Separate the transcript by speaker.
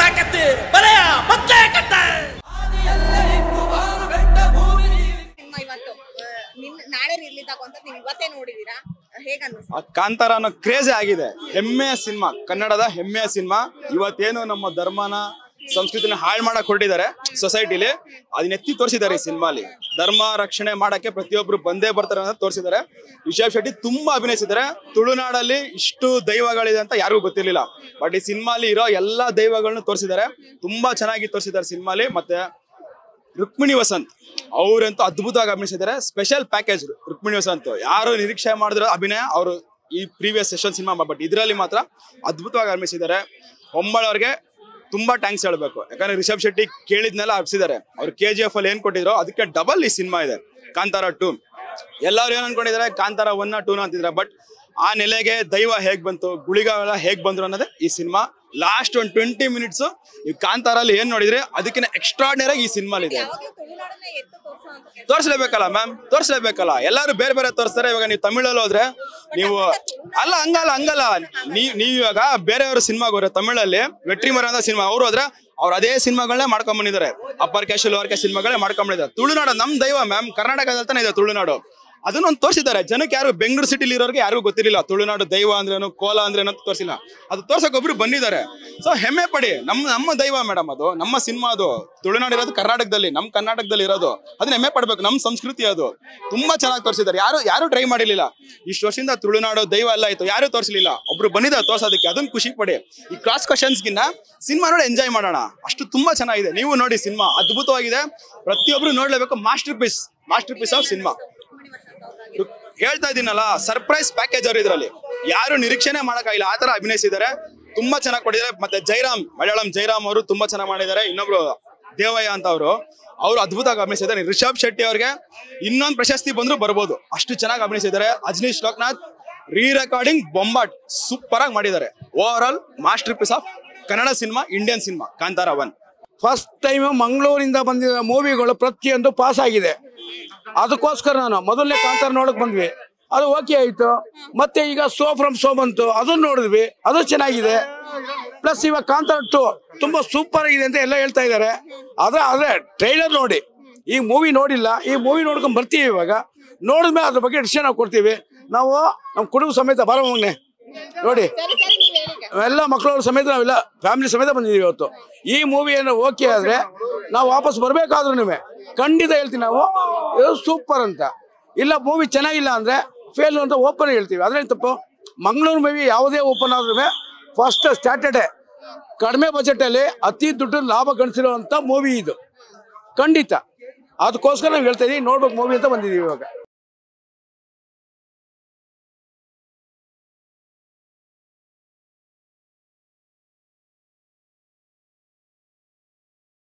Speaker 1: ತಾಕತ್ತೆ ಬಲೆಯ ಮತ್ತೆ ಕಟ್ಟೆ
Speaker 2: ನಾಳೆ ರಿಲೀಸ್ ಆಗುವಂತ ನೀವು ಇವತ್ತೇ ನೋಡಿದೀರಾ ಹೇಗೆ ಅನ್ಸುತ್ತೆ?
Speaker 3: ಕಾಂತಾರ ಅನ್ನೋ ಕ್ರೇಜ್ ಆಗಿದೆ. ಹೆಮ್ಮೆಯ ಸಿನಿಮಾ, ಕನ್ನಡದ ಹೆಮ್ಮೆಯ ಸಿನಿಮಾ. ಇವತ್ತೇನು ನಮ್ಮ ಧರ್ಮನ ಸಂಸ್ಕೃತಿನ ಹಾಳು ಮಾಡಕ್ ಹೊರಟಿದ್ದಾರೆ ಸೊಸೈಟಿಲಿ, ಅದನ್ನ ಎತ್ತಿ ತೋರಿಸಿದ್ದಾರೆ ಈ ಸಿನಿಮಾಲಿ. ಧರ್ಮ ರಕ್ಷಣೆ ಮಾಡಕ್ಕೆ ಪ್ರತಿಯೊಬ್ರು ಬಂದೇ ಬರ್ತಾರೆ ಅಂತ ತೋರಿಸಿದ್ದಾರೆ. ರಿಷಬ್ ಶೆಟ್ಟಿ ತುಂಬಾ ಅಭಿನಯಿಸಿದ್ದಾರೆ. ತುಳುನಾಡಲ್ಲಿ ಇಷ್ಟು ದೈವಗಳಿದೆ ಅಂತ ಯಾರಿಗೂ ಗೊತ್ತಿರ್ಲಿಲ್ಲ, ಬಟ್ ಈ ಸಿನಿಮಾಲಿ ಇರೋ ಎಲ್ಲಾ ದೈವಗಳನ್ನ ತೋರಿಸಿದ್ದಾರೆ. ತುಂಬಾ ಚೆನ್ನಾಗಿ ತೋರಿಸಿದ್ದಾರೆ ಸಿನಿಮಾಲಿ. ಮತ್ತೆ ರುಕ್ಮಿಣಿ ವಸಂತ್ ಅವರಂತೂ ಅದ್ಭುತವಾಗಿ ಅಭಿನಯಿಸಿದ್ದಾರೆ. Special package Rukmini Vasanth. ಯಾರು ನಿರೀಕ್ಷೆ ಮಾಡಿದ್ರು ಅಭಿನಯ ಅವರು ಈ ಪ್ರೀವಿಯಸ್ ಸೆಷನ್ ಸಿನಿಮಾ, ಬಟ್ ಇದರಲ್ಲಿ ಮಾತ್ರ ಅದ್ಭುತವಾಗಿ ಅಭಿನಯಿಸಿದ್ದಾರೆ. ಹೊಂಬಾಳವ್ರಿಗೆ ತುಂಬಾ ಟ್ಯಾಂಕ್ಸ್ ಹೇಳ್ಬೇಕು, ಯಾಕಂದ್ರೆ ರಿಷಬ್ ಶೆಟ್ಟಿ ಕೇಳಿದ್ನೆಲ್ಲ ಅರ್ಪಿಸಿದ್ದಾರೆ. ಅವ್ರು KGF ಅಲ್ಲಿ ಏನ್ ಕೊಟ್ಟಿದ್ರು ಅದಕ್ಕೆ ಡಬಲ್ ಈ ಸಿನಿಮಾ ಇದೆ. ಕಾಂತಾರ 2 ಎಲ್ಲರೂ ಏನ್ ಅನ್ಕೊಂಡಿದ್ದಾರೆ, ಕಾಂತಾರ 1 2 ಅಂತಿದ್ರೆ, ಬಟ್ ಆ ನೆಲೆಗೆ ದೈವ ಹೇಗ್ ಬಂತು, ಗುಳಿಗಳ ಹೇಗ್ ಬಂದ್ರು ಅನ್ನೋದೇ ಈ ಸಿನಿಮಾ. ಲಾಸ್ಟ್ ಒಂದು 20 ಮಿನಿಟ್ಸ್ ನೀವು ಕಾಂತಾರಲ್ಲಿ ಏನ್ ನೋಡಿದ್ರೆ ಅದಕ್ಕಿಂತ ಎಕ್ಸ್ಟ್ರಾರ್ಡಿನರಿ ಆಗಿ ಈ ಸಿನಿಮಾ ಇದೆ. ತೋರಿಸ್ಲೇಬೇಕಲ್ಲ ಮ್ಯಾಮ್, ತೋರಿಸ್ಲೇಬೇಕಲ್ಲ. ಎಲ್ಲರೂ ಬೇರೆ ಬೇರೆ ತೋರಿಸ್ತಾರೆ. ಇವಾಗ ನೀವು ತಮಿಳಲ್ಲಿ ಹೋದ್ರೆ ನೀವು ಹಂಗಲ್ಲ ನೀವು ಇವಾಗ ಬೇರೆಯವ್ರ ಸಿನಿಮಾಗೆ ಹೋದ್ರೆ ತಮಿಳಲ್ಲಿ ವೆಟ್ರಿಮರ ಅಂತ ಸಿನಿಮಾ ಅವ್ರು ಹೋದ್ರೆ ಅವ್ರು ಅದೇ ಸಿನಿಮಾಗಳನ್ನೇ ಮಾಡ್ಕೊಂಡ್ ಬಂದಿದ್ದಾರೆ. ಅಪ್ಪರ್ ಕ್ಯಾಶ್ ಲೋವರ್ ಕ್ಯಾಶ್ ಸಿನಿಮಾಗಳೇ ಮಾಡ್ಕೊಂಡ್ ಬಂದಿದ್ದಾರೆ. ತುಳುನಾಡು ನಮ್ ದೈವ ಮ್ಯಾಮ್, ಕರ್ನಾಟಕದಲ್ಲಿ ತಾನೇ ಇದೆ ತುಳುನಾಡು. ಅದನ್ನೊಂದು ತೋರಿಸಿದ್ದಾರೆ ಜನಕ್ಕೆ. ಯಾರು ಬೆಂಗಳೂರು ಸಿಟಿಲಿ ಇರೋರಿಗೆ ಯಾರಿಗೂ ಗೊತ್ತಿರಲಿಲ್ಲ ತುಳುನಾಡು ದೈವ ಅಂದ್ರೇನು, ಕೋಲ ಅಂದ್ರೇನು ಅಂತ ತೋರಿಸಿಲ್ಲ. ಅದು ತೋರ್ಸಕ್ ಒಬ್ರು ಬಂದಿದ್ದಾರೆ. ಸೊ ಹೆಮ್ಮೆ ಪಡಿ, ನಮ್ಮ ದೈವ ಮೇಡಮ್, ಅದು ನಮ್ಮ ಸಿನಿಮಾ. ಅದು ತುಳುನಾಡು ಇರೋದು ಕರ್ನಾಟಕದಲ್ಲಿ, ನಮ್ಮ ಕರ್ನಾಟಕದಲ್ಲಿ ಇರೋದು. ಅದನ್ನ ಹೆಮ್ಮೆ ಪಡ್ಬೇಕು, ನಮ್ಮ ಸಂಸ್ಕೃತಿ ಅದು. ತುಂಬಾ ಚೆನ್ನಾಗಿ ತೋರಿಸಿದ್ದಾರೆ. ಯಾರು ಟ್ರೈ ಮಾಡಿರ್ಲಿಲ್ಲ ಇಷ್ಟು ವರ್ಷದಿಂದ. ತುಳುನಾಡು ದೈವ ಎಲ್ಲ ಆಯ್ತು, ಯಾರು ತೋರಿಸಲಿಲ್ಲ. ಒಬ್ರು ಬಂದಿದ್ದಾರೆ ತೋರ್ಸೋದಕ್ಕೆ, ಅದನ್ನ ಖುಷಿ ಪಡಿ. ಈ ಕ್ಲಾಸ್ ಕ್ವಶನ್ಸ್ಗಿನ್ನ ಸಿನಿಮಾ ನೋಡಿ ಎಂಜಾಯ್ ಮಾಡೋಣ. ಅಷ್ಟು ತುಂಬಾ ಚೆನ್ನಾಗಿದೆ. ನೀವು ನೋಡಿ, ಸಿನಿಮಾ ಅದ್ಭುತವಾಗಿದೆ. ಪ್ರತಿಯೊಬ್ರು ನೋಡ್ಲೇಬೇಕು. Masterpiece of cinema. ಹೇಳ್ತಾ ಇದೀನಲ್ಲ, ಸರ್ಪ್ರೈಸ್ ಪ್ಯಾಕೇಜ್ ಅವರು ಇದರಲ್ಲಿ ಯಾರು ನಿರೀಕ್ಷೆನೆ ಮಾಡಕ್ಕಾಗಿಲ್ಲ ಆ ತರ ಅಭಿನಯಿಸಿದ್ದಾರೆ. ತುಂಬಾ ಚೆನ್ನಾಗಿ ಕೊಟ್ಟಿದ್ದಾರೆ. ಮತ್ತೆ ಜೈರಾಮ್, ಮಲಯಾಳಂ ಜೈರಾಮ್ ಅವರು ತುಂಬಾ ಚೆನ್ನಾಗಿ ಮಾಡಿದ್ದಾರೆ. ಇನ್ನೊಬ್ರು ದೇವಯ್ಯ ಅಂತ ಅವರು ಅದ್ಭುತವಾಗಿ ಅಭಿನಯಿಸಿದ್ದಾರೆ. ರಿಷಬ್ ಶೆಟ್ಟಿ ಅವ್ರಿಗೆ ಇನ್ನೊಂದು ಪ್ರಶಸ್ತಿ ಬಂದ್ರು ಬರ್ಬೋದು, ಅಷ್ಟು ಚೆನ್ನಾಗಿ ಅಭಿನಯಿಸಿದ್ದಾರೆ. ಅಜನೀಶ್ ಲೋಕನಾಥ್ ರೀ ರೆಕಾರ್ಡಿಂಗ್ ಬೊಂಬಾಟ್ ಸೂಪರ್ ಆಗಿ ಮಾಡಿದ್ದಾರೆ. Overall masterpiece of Kannada cinema, Indian cinema Kantara 1.
Speaker 4: First time ಮಂಗಳೂರಿಂದ ಬಂದಿರೋ ಮೂವಿಗಳು ಪ್ರತಿಯೊಂದು ಪಾಸ್ ಆಗಿದೆ. ಅದಕ್ಕೋಸ್ಕರ ನಾನು ಮೊದಲನೇ ಕಾಂತಾರ ನೋಡಕ್ ಬಂದ್ವಿ, ಅದು ಓಕೆ ಆಯ್ತು. ಮತ್ತೆ ಈಗ ಸೋ ಫ್ರಮ್ ಸೋ ಬಂತು, ಅದನ್ನ ನೋಡಿದ್ವಿ, ಅದು ಚೆನ್ನಾಗಿದೆ. ಪ್ಲಸ್ ಇವಾಗ ಕಾಂತಾರ 2 ತುಂಬಾ ಸೂಪರ್ ಆಗಿದೆ ಅಂತ ಎಲ್ಲ ಹೇಳ್ತಾ ಇದ್ದಾರೆ. ಆದ್ರೆ ಟ್ರೈಲರ್ ನೋಡಿ, ಈ ಮೂವಿ ನೋಡಿಲ್ಲ, ಈ ಮೂವಿ ನೋಡ್ಕೊಂಡ್ ಬರ್ತೀವಿ. ಇವಾಗ ನೋಡಿದ್ಮೇಲೆ ಅದ್ರ ಬಗ್ಗೆ ಡಿಸಿಷನ್ ನಾವು ಕೊಡ್ತೀವಿ. ನಾವು ನಮ್ಮ ಕುಟುಂಬ ಸಮೇತ ಬರೋಮಗ್ನೆ ನೋಡಿ, ಎಲ್ಲ ಮಕ್ಕಳವ್ರ ಸಮೇತ ನಾವೆಲ್ಲ ಫ್ಯಾಮಿಲಿ ಸಮೇತ ಬಂದಿದ್ದೀವಿ ಇವತ್ತು. ಈ ಮೂವಿ ಏನೋ ಓಕೆ ಆದ್ರೆ ನಾವು ವಾಪಸ್ ಬರ್ಬೇಕಾದ್ರೂ ಖಂಡಿತ ಹೇಳ್ತೀವಿ ನಾವು ಸೂಪರ್ ಅಂತ. ಇಲ್ಲ ಮೂವಿ ಚೆನ್ನಾಗಿಲ್ಲ ಅಂದ್ರೆ ಫೇಲ್ ಅಂತ ಓಪನ್ ಹೇಳ್ತೀವಿ. ಅದ್ರೇನು ತಪ್ಪು? ಮಂಗಳೂರು ಮೂವಿ ಯಾವುದೇ ಓಪನ್ ಆದ್ರೂ ಫಸ್ಟ್ ಸ್ಟಾರ್ಟರ್ಡೇ ಕಡಿಮೆ ಬಜೆಟ್ ಅಲ್ಲಿ ಅತಿ ದುಡ್ಡು ಲಾಭ ಗಳಿಸಿರುವಂತ ಮೂವಿ ಇದು ಖಂಡಿತ. ಅದಕ್ಕೋಸ್ಕರ ನಾವು ಹೇಳ್ತಾ ಇದೀವಿ, ನೋಡ್ಬೇಕು ಮೂವಿ ಅಂತ ಬಂದಿದ್ದೀವಿ ಇವಾಗ.